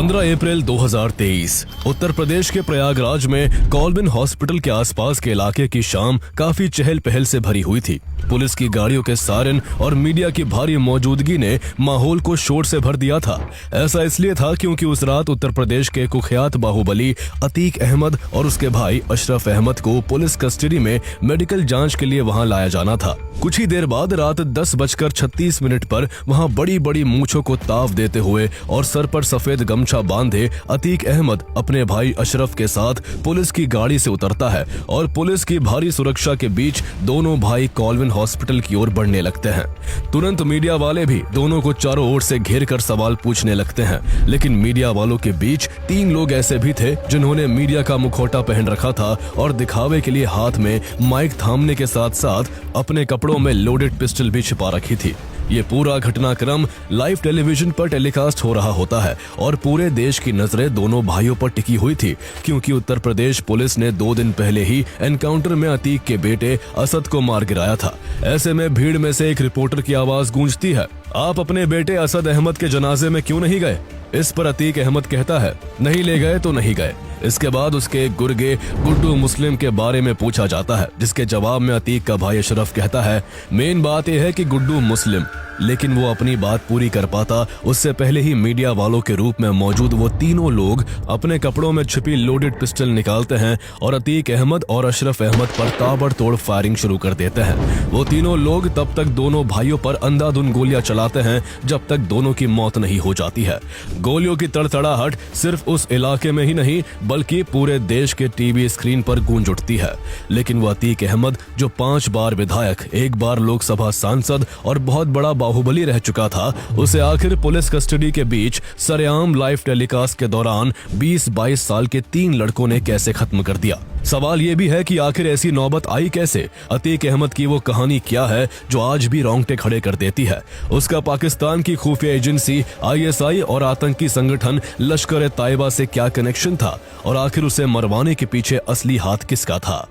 15 अप्रैल 2023 उत्तर प्रदेश के प्रयागराज में Colvin hospital के आसपास के इलाके की शाम काफी चहल पहल से भरी हुई थी। पुलिस की गाड़ियों के सायरन और मीडिया की भारी मौजूदगी ने माहौल को शोर से भर दिया था। ऐसा इसलिए था क्योंकि उस रात उत्तर प्रदेश के कुख्यात बाहुबली अतीक अहमद और उसके भाई अशरफ अहमद को पुलिस कस्टडी में मेडिकल जांच के लिए वहां लाया जाना था। कुछ ही देर बाद रात 10:36 पर वहां बड़ी बड़ी मूंछों को ताव देते हुए और सर पर सफेद गमछा बांधे अतीक अहमद अपने भाई अशरफ के साथ पुलिस की गाड़ी से उतरता है और पुलिस की भारी सुरक्षा के बीच दोनों भाई कॉल्विन हॉस्पिटल की ओर बढ़ने लगते हैं। तुरंत मीडिया वाले भी दोनों को चारों ओर से घेर कर सवाल पूछने लगते हैं, लेकिन मीडिया वालों के बीच 3 लोग ऐसे भी थे जिन्होंने मीडिया का मुखौटा पहन रखा था और दिखावे के लिए हाथ में माइक थामने के साथ साथ अपने कपड़ों में लोडेड पिस्टल भी छिपा रखी थी। ये पूरा घटनाक्रम लाइव टेलीविजन पर टेलीकास्ट हो रहा होता है और पूरे देश की नजरें दोनों भाइयों पर टिकी हुई थी, क्योंकि उत्तर प्रदेश पुलिस ने 2 दिन पहले ही एनकाउंटर में अतीक के बेटे असद को मार गिराया था। ऐसे में भीड़ में से एक रिपोर्टर की आवाज गूंजती है, आप अपने बेटे असद अहमद के जनाजे में क्यों नहीं गए? इस पर अतीक अहमद कहता है, नहीं ले गए तो नहीं गए। इसके बाद उसके गुर्गे गुड्डू मुस्लिम के बारे में पूछा जाता है, जिसके जवाब में अतीक का भाई अशरफ कहता है, मेन बात यह है कि गुड्डू मुस्लिम, लेकिन वो अपनी बात पूरी कर पाता उससे पहले ही मीडिया वालों के रूप में मौजूद वो तीनों लोग अपने कपड़ों में छिपी लोडेड पिस्टल निकालते हैं और अतीक अहमद और अशरफ अहमद पर ताबड़तोड़ फायरिंग शुरू कर देते हैं। वो तीनों लोग तब तक दोनों भाइयों पर अंधाधुंध गोलियां चलाते हैं जब तक दोनों की मौत नहीं हो जाती है। गोलियों की तड़तड़ाहट सिर्फ उस इलाके में ही नहीं बल्कि पूरे देश के टीवी स्क्रीन पर गूंज उठती है। लेकिन वो अतीक अहमद जो 5 बार विधायक, 1 बार लोकसभा सांसद और बहुत बड़ा बाहुबली रह चुका था, उसे आखिर पुलिस कस्टडी के बीच सरेआम लाइव टेलीकास्ट के दौरान 20-22 साल के 3 लड़कों ने कैसे खत्म कर दिया। सवाल ये भी है कि आखिर ऐसी नौबत आई कैसे? अतीक अहमद की वो कहानी क्या है जो आज भी रोंगटे खड़े कर देती है? उसका पाकिस्तान की खुफिया एजेंसी ISI और आतंकी संगठन लश्कर-ए-तैयबा से क्या कनेक्शन था और आखिर उसे मरवाने के पीछे असली हाथ किसका था?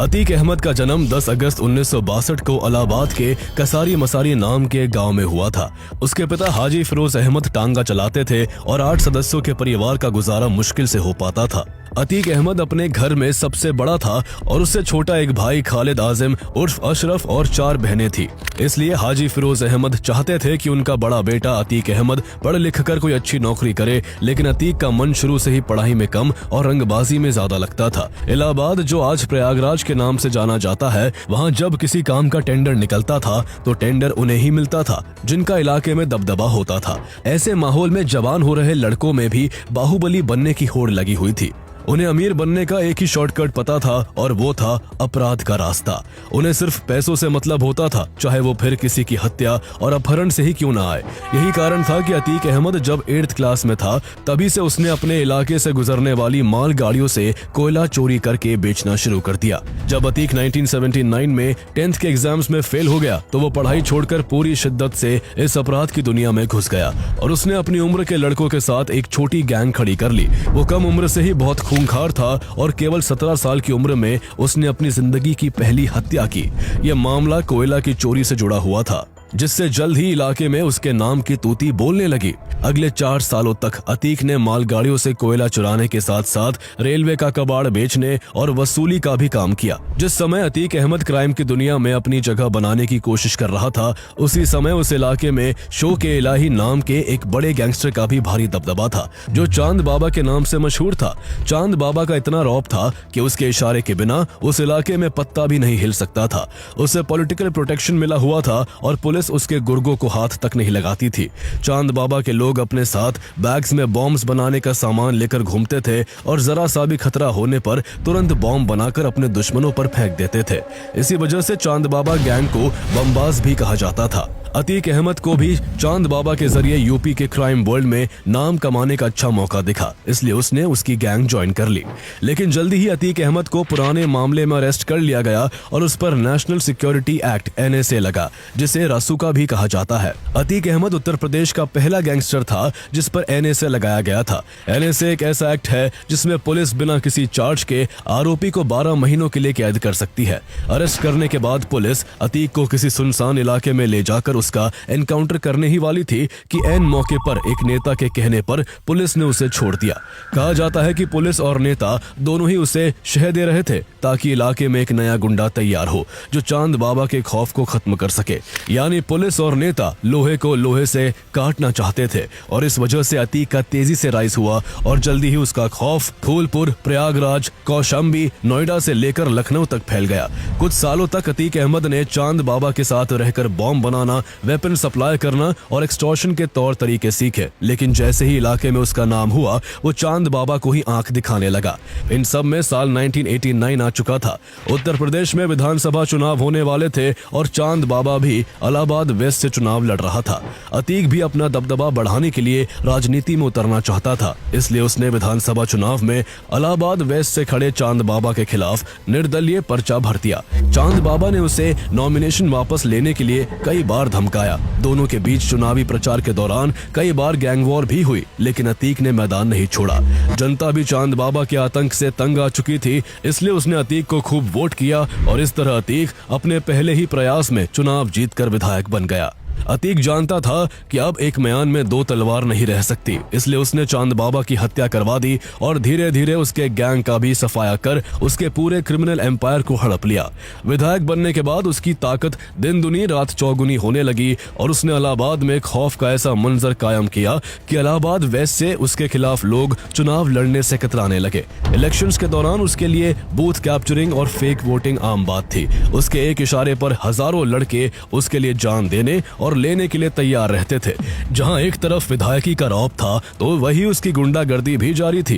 अतीक अहमद का जन्म 10 अगस्त 1962 को इलाहाबाद के कसारी मसारी नाम के गांव में हुआ था। उसके पिता हाजी फिरोज अहमद टांगा चलाते थे और 8 सदस्यों के परिवार का गुजारा मुश्किल से हो पाता था। अतीक अहमद अपने घर में सबसे बड़ा था और उससे छोटा एक भाई खालिद आजिम उर्फ अशरफ और 4 बहनें थी। इसलिए हाजी फिरोज अहमद चाहते थे कि उनका बड़ा बेटा अतीक अहमद पढ़ लिख कर कोई अच्छी नौकरी करे, लेकिन अतीक का मन शुरू से ही पढ़ाई में कम और रंगबाजी में ज्यादा लगता था। इलाहाबाद जो आज प्रयागराज के नाम से जाना जाता है, वहाँ जब किसी काम का टेंडर निकलता था तो टेंडर उन्हें ही मिलता था जिनका इलाके में दबदबा होता था। ऐसे माहौल में जवान हो रहे लड़कों में भी बाहुबली बनने की होड़ लगी हुई थी। उन्हें अमीर बनने का एक ही शॉर्टकट पता था और वो था अपराध का रास्ता। उन्हें सिर्फ पैसों से मतलब होता था, चाहे वो फिर किसी की हत्या और अपहरण से ही क्यों ना आए। यही कारण था कि अतीक अहमद जब 8th क्लास में था तभी से उसने अपने इलाके से गुजरने वाली माल गाड़ियों से कोयला चोरी करके बेचना शुरू कर दिया। जब अतीक 1979 में 10th के एग्जाम्स में फेल हो गया तो वो पढ़ाई छोड़कर पूरी शिद्दत से इस अपराध की दुनिया में घुस गया और उसने अपनी उम्र के लड़कों के साथ एक छोटी गैंग खड़ी कर ली। वो कम उम्र से ही बहुत खूंखार था और केवल 17 साल की उम्र में उसने अपनी जिंदगी की पहली हत्या की। यह मामला कोयला की चोरी से जुड़ा हुआ था, जिससे जल्द ही इलाके में उसके नाम की तूती बोलने लगी। अगले 4 सालों तक अतीक ने मालगाड़ियों से कोयला चुराने के साथ साथ रेलवे का कबाड़ बेचने और वसूली का भी काम किया। जिस समय अतीक अहमद क्राइम की दुनिया में अपनी जगह बनाने की कोशिश कर रहा था, उसी समय उस इलाके में शो के इलाही नाम के एक बड़े गैंगस्टर का भी भारी दबदबा था, जो चांद बाबा के नाम से मशहूर था। चांद बाबा का इतना रौब था कि उसके इशारे के बिना उस इलाके में पत्ता भी नहीं हिल सकता था। उसे पॉलिटिकल प्रोटेक्शन मिला हुआ था और पुलिस उसके गुर्गों को हाथ तक नहीं लगाती थी। चांद बाबा के लोग अपने साथ बैग्स में बॉम्ब्स बनाने का सामान लेकर घूमते थे और जरा सा भी खतरा होने पर तुरंत बॉम्ब बनाकर अपने दुश्मनों पर फेंक देते थे। इसी वजह से चांद बाबा गैंग को बमबाज भी कहा जाता था। अतीक अहमद को भी चांद बाबा के जरिए यूपी के क्राइम वर्ल्ड में नाम कमाने का अच्छा मौका दिखा, इसलिए उसने उसकी गैंग ज्वाइन कर ली। लेकिन जल्दी ही अतीक अहमद को पुराने मामले में अरेस्ट कर लिया गया और उस पर नेशनल सिक्योरिटी एक्ट NSA लगा, जिसे रासुका भी कहा जाता है। अतीक अहमद उत्तर प्रदेश का पहला गैंगस्टर था जिस पर NSA लगाया गया था। NSA एक ऐसा एक्ट है जिसमें पुलिस बिना किसी चार्ज के आरोपी को 12 महीनों के लिए कैद कर सकती है। अरेस्ट करने के बाद पुलिस अतीक को किसी सुनसान इलाके में ले जाकर उसका एनकाउंटर करने ही वाली थी कि ऐन मौके पर एक नेता के कहने पर पुलिस ने उसे छोड़ दिया। कहा जाता है कि पुलिस और नेता दोनों ही उसे शह दे रहे थे ताकि इलाके में एक नया गुंडा तैयार हो जो चांद बाबा के खौफ को खत्म कर सके। यानी पुलिस और नेता लोहे को लोहे से काटना चाहते थे और इस वजह से अतीक का तेजी से राइज हुआ और जल्दी ही उसका खौफ फूलपुर, प्रयागराज, कौशाम्बी, नोएडा से लेकर लखनऊ तक फैल गया। कुछ सालों तक अतीक अहमद ने चांद बाबा के साथ रहकर बॉम्ब बनाना, वेपन सप्लाई करना और एक्सटॉर्शन के तौर तरीके सीखे, लेकिन जैसे ही इलाके में उसका नाम हुआ वो चांद बाबा को ही आंख दिखाने लगा। इन सब में साल 1989 आ चुका था। उत्तर प्रदेश में विधानसभा चुनाव होने वाले थे और चांद बाबा भी इलाहाबाद वेस्ट से चुनाव लड़ रहा था। अतीक भी अपना दबदबा बढ़ाने के लिए राजनीति में उतरना चाहता था, इसलिए उसने विधानसभा चुनाव में इलाहाबाद वेस्ट से खड़े चांद बाबा के खिलाफ निर्दलीय पर्चा भर दिया। चांद बाबा ने उसे नॉमिनेशन वापस लेने के लिए कई बार धमकाया। दोनों के बीच चुनावी प्रचार के दौरान कई बार गैंग वॉर भी हुई, लेकिन अतीक ने मैदान नहीं छोड़ा। जनता भी चांद बाबा के आतंक से तंग आ चुकी थी, इसलिए उसने अतीक को खूब वोट किया और इस तरह अतीक अपने पहले ही प्रयास में चुनाव जीतकर विधायक बन गया। अतीक जानता था कि अब एक म्यान में दो तलवार नहीं रह सकती, इसलिए उसने चांद बाबा की हत्या करवा दी और धीरे धीरे उसके गैंग का भी सफाया कर उसके पूरे क्रिमिनल एम्पायर को हड़प लिया। विधायक बनने के बाद उसकी ताकत दिन दुनी रात चौगुनी होने लगी और उसने इलाहाबाद में खौफ का ऐसा मंजर कायम किया कि इलाहाबाद वेस्ट से उसके खिलाफ लोग चुनाव लड़ने से कतराने लगे। इलेक्शंस के दौरान उसके लिए बूथ कैप्चरिंग और फेक वोटिंग आम बात थी। उसके एक इशारे पर हजारों लड़के उसके लिए जान देने और लेने के लिए तैयार रहते थे। जहां एक तरफ विधायकी का रौब था तो वही उसकी गुंडागर्दी भी जारी थी।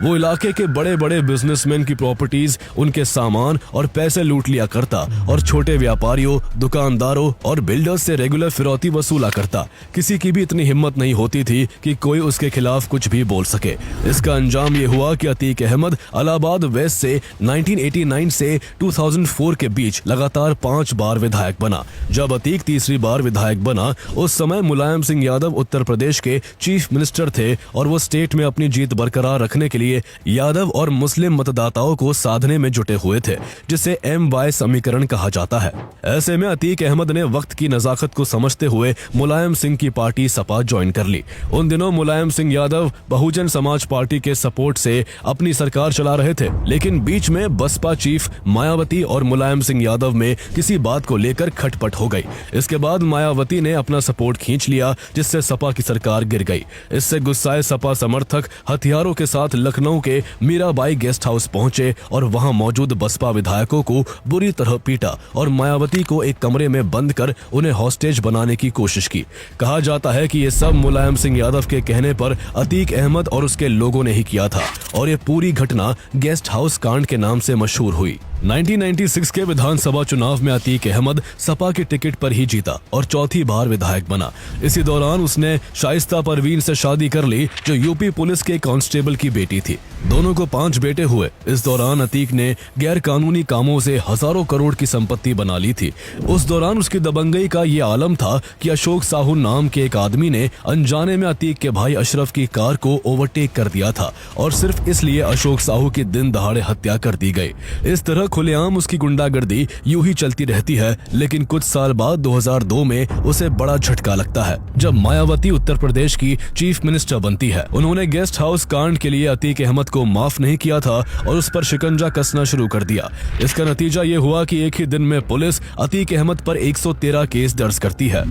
वो इलाके के बड़े बड़े बिजनेसमैन की प्रॉपर्टीज, उनके सामान और पैसे लूट लिया करता और छोटे व्यापारियों, दुकानदारों और बिल्डर्स से रेगुलर फिरौती वसूला करता। किसी की भी इतनी हिम्मत नहीं होती थी कि कोई उसके खिलाफ कुछ भी बोल सके। इसका अंजाम ये हुआ कि अतीक अहमद इलाहाबाद वेस्ट से 1989 से 2004 के बीच लगातार 5 बार विधायक बना। जब अतीक तीसरी बार विधायक बना उस समय मुलायम सिंह यादव उत्तर प्रदेश के चीफ मिनिस्टर थे और वो स्टेट में अपनी जीत बरकरार रखने के लिए यादव और मुस्लिम मतदाताओं को साधने में जुटे हुए थे, जिसे MY समीकरण कहा जाता है। ऐसे में अतीक अहमद ने वक्त की नजाकत को समझते हुए मुलायम सिंह की पार्टी सपा ज्वाइन कर ली। उन दिनों मुलायम सिंह यादव बहुजन समाज पार्टी के सपोर्ट से अपनी सरकार चला रहे थे, लेकिन बीच में बसपा चीफ मायावती और मुलायम सिंह यादव में किसी बात को लेकर खटपट हो गई। इसके बाद मायावती ने अपना सपोर्ट खींच लिया, जिससे सपा की सरकार गिर गई। इससे गुस्साए सपा समर्थक हथियारों के साथ लखनऊ के मीराबाई गेस्ट हाउस पहुंचे और वहां मौजूद बसपा विधायकों को बुरी तरह पीटा और मायावती को एक कमरे में बंद कर उन्हें हॉस्टेज बनाने की कोशिश की। कहा जाता है कि ये सब मुलायम सिंह यादव के कहने पर अतीक अहमद और उसके लोगों ने ही किया था और ये पूरी घटना गेस्ट हाउस कांड के नाम से मशहूर हुई। 1996 के विधानसभा चुनाव में अतीक अहमद सपा के टिकट पर ही जीता और चौथी बार विधायक बना। इसी दौरान उसने शाइस्ता परवीन से शादी कर ली, जो यूपी पुलिस के कांस्टेबल की बेटी थी। दोनों को 5 बेटे हुए। इस दौरान अतीक ने गैर कानूनी कामों से हजारों करोड़ की संपत्ति बना ली थी। उस दौरान उसकी दबंगई का ये आलम था कि अशोक साहू नाम के एक आदमी ने अनजाने में अतीक के भाई अशरफ की कार को ओवरटेक कर दिया था और सिर्फ इसलिए अशोक साहू की दिन दहाड़े हत्या कर दी गई। इस तरह खुलेआम उसकी गुंडागर्दी यूं ही चलती रहती है, लेकिन कुछ साल बाद 2002 में उसे बड़ा झटका लगता है जब मायावती उत्तर प्रदेश की चीफ मिनिस्टर बनती है। उन्होंने गेस्ट हाउस कांड के लिए अतीक अहमद को माफ नहीं किया था और उस पर शिकंजा कसना शुरू कर दिया। इसका नतीजा ये हुआ कि एक ही दिन में पुलिस अतीक अहमद पर 113 केस दर्ज करती है।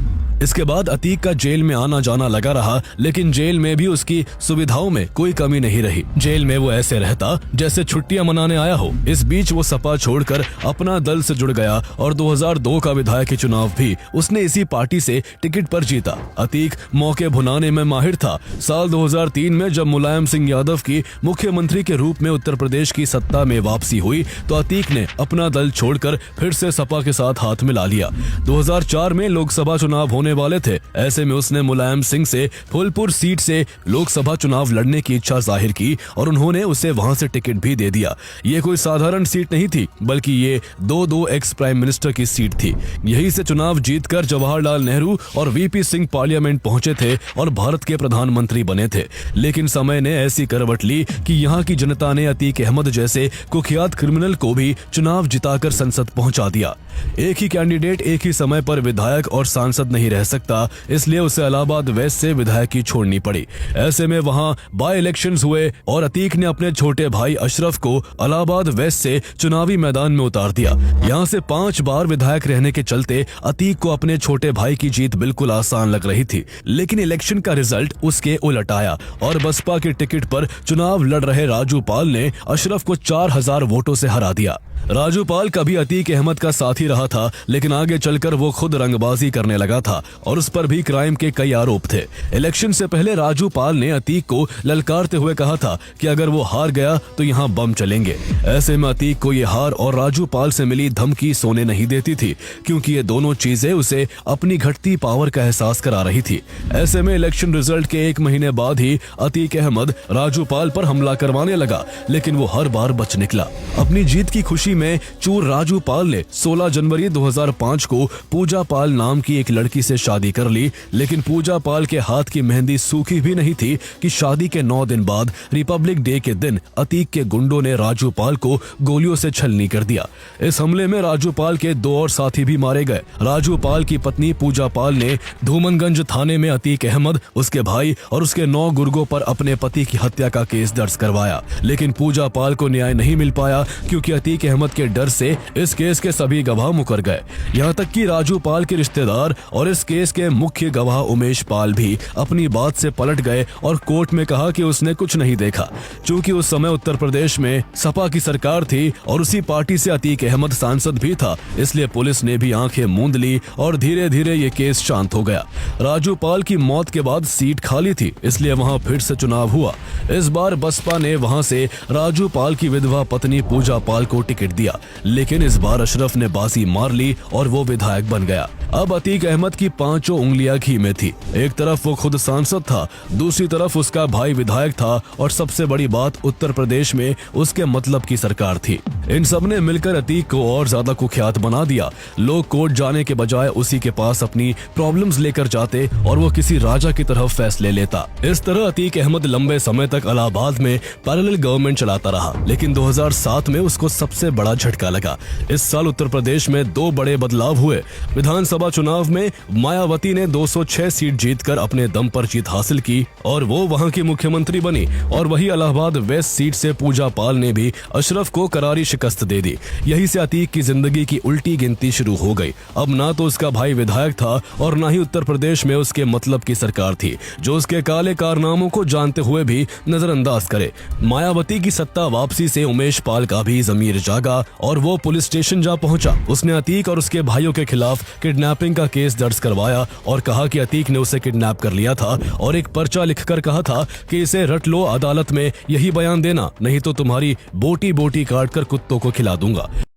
इसके बाद अतीक का जेल में आना जाना लगा रहा, लेकिन जेल में भी उसकी सुविधाओं में कोई कमी नहीं रही। जेल में वो ऐसे रहता जैसे छुट्टियां मनाने आया हो। इस बीच वो सपा छोड़कर अपना दल से जुड़ गया और 2002 का विधायक चुनाव भी उसने इसी पार्टी से टिकट पर जीता। अतीक मौके भुनाने में माहिर था। साल 2003 में जब मुलायम सिंह यादव की मुख्यमंत्री के रूप में उत्तर प्रदेश की सत्ता में वापसी हुई तो अतीक ने अपना दल छोड़कर फिर से सपा के साथ हाथ मिला लिया। 2004 में लोकसभा चुनाव होने वाले थे। ऐसे में उसने मुलायम सिंह से फूलपुर सीट से लोकसभा चुनाव लड़ने की इच्छा जाहिर की और उन्होंने उसे वहां से टिकट भी दे दिया। ये कोई साधारण सीट नहीं थी, बल्कि ये दो एक्स प्राइम मिनिस्टर की सीट थी। यहीं से चुनाव जीतकर जवाहरलाल नेहरू और VP सिंह पार्लियामेंट पहुंचे थे और भारत के प्रधानमंत्री बने थे। लेकिन समय ने ऐसी करवट ली कि यहाँ की जनता ने अतीक अहमद जैसे कुख्यात क्रिमिनल को भी चुनाव जिताकर संसद पहुंचा दिया। एक ही कैंडिडेट एक ही समय पर विधायक और सांसद नहीं रह रह सकता, इसलिए उसे इलाहाबाद वेस्ट से विधायकी छोड़नी पड़ी। ऐसे में वहां बाय इलेक्शंस हुए और अतीक ने अपने छोटे भाई अशरफ को इलाहाबाद वेस्ट से चुनावी मैदान में उतार दिया। यहां से 5 बार विधायक रहने के चलते अतीक को अपने छोटे भाई की जीत बिल्कुल आसान लग रही थी, लेकिन इलेक्शन का रिजल्ट उसके उलट आया और बसपा के टिकट पर चुनाव लड़ रहे राजू पाल ने अशरफ को 4000 वोटों से हरा दिया। राजू पाल कभी अतीक अहमद का साथी रहा था, लेकिन आगे चलकर वो खुद रंगबाजी करने लगा था और उस पर भी क्राइम के कई आरोप थे। इलेक्शन से पहले राजू पाल ने अतीक को ललकारते हुए कहा था कि अगर वो हार गया तो यहाँ बम चलेंगे। ऐसे में अतीक को ये हार और राजू पाल से मिली धमकी सोने नहीं देती थी, क्योंकि ये दोनों चीजें उसे अपनी घटती पावर का एहसास करा रही थी। ऐसे में इलेक्शन रिजल्ट के 1 महीने बाद ही अतीक अहमद राजू पाल पर हमला करवाने लगा, लेकिन वो हर बार बच निकला। अपनी जीत की खुशी में चूर राजू पाल ने 16 जनवरी 2005 को पूजा पाल नाम की एक लड़की से शादी कर ली, लेकिन पूजा पाल के हाथ की मेहंदी सूखी भी नहीं थी कि शादी के 9 दिन बाद रिपब्लिक डे के दिन अतीक के गुंडों ने राजू पाल को गोलियों से छलनी कर दिया। इस हमले में राजू पाल के 2 और साथी भी मारे गए। राजू पाल की पत्नी पूजा पाल ने धूमनगंज थाने में अतीक अहमद, उसके भाई और उसके 9 गुर्गों पर अपने पति की हत्या का केस दर्ज करवाया, लेकिन पूजा पाल को न्याय नहीं मिल पाया क्योंकि अतीक अहमद के डर से इस केस के सभी गवाह मुकर गए। यहाँ तक कि राजू पाल के रिश्तेदार और इस केस के मुख्य गवाह उमेश पाल भी अपनी बात से पलट गए और कोर्ट में कहा कि उसने कुछ नहीं देखा। चूंकि उस समय उत्तर प्रदेश में सपा की सरकार थी और उसी पार्टी से अतीक अहमद सांसद भी था, इसलिए पुलिस ने भी आंखें मूंद ली और धीरे धीरे ये केस शांत हो गया। राजू पाल की मौत के बाद सीट खाली थी, इसलिए वहां फिर से चुनाव हुआ। इस बार बसपा ने वहां से राजू पाल की विधवा पत्नी पूजा पाल को टिकट दिया, लेकिन इस बार अशरफ ने बाजी मार ली और वो विधायक बन गया। अब अतीक अहमद की 5 उंगलियां घी में थी। एक तरफ वो खुद सांसद था, दूसरी तरफ उसका भाई विधायक था और सबसे बड़ी बात उत्तर प्रदेश में उसके मतलब की सरकार थी। इन सब ने मिलकर अतीक को और ज्यादा कुख्यात बना दिया। लोग कोर्ट जाने के बजाय उसी के पास अपनी प्रॉब्लम्स लेकर जाते और वो किसी राजा की तरह फैसले लेता। इस तरह अतीक अहमद लंबे समय तक इलाहाबाद में पैरेलल गवर्नमेंट चलाता रहा, लेकिन 2007 में उसको सबसे बड़ा झटका लगा। इस साल उत्तर प्रदेश में 2 बड़े बदलाव हुए। विधानसभा चुनाव में मायावती ने 206 सीट जीतकर अपने दम पर जीत हासिल की और वो वहां की मुख्यमंत्री बनी, और वही इलाहाबाद वेस्ट सीट से पूजा पाल ने भी अशरफ को करारी शिकस्त दे दी। यही से अतीक की जिंदगी की उल्टी गिनती शुरू हो गई। अब ना तो उसका भाई विधायक था और ना ही उत्तर प्रदेश में उसके मतलब की सरकार थी जो उसके काले कारनामों को जानते हुए भी नजरअंदाज करे। मायावती की सत्ता वापसी से उमेश पाल का भी जमीर जागा और वो पुलिस स्टेशन जा पहुंचा। उसने अतीक और उसके भाइयों के खिलाफ किडनैपिंग का केस दर्ज करवाया और कहा कि अतीक ने उसे किडनैप कर लिया था और एक पर्चा लिखकर कहा था कि इसे रट लो, अदालत में यही बयान देना, नहीं तो तुम्हारी बोटी बोटी काट कर कुत्तों को खिला दूंगा।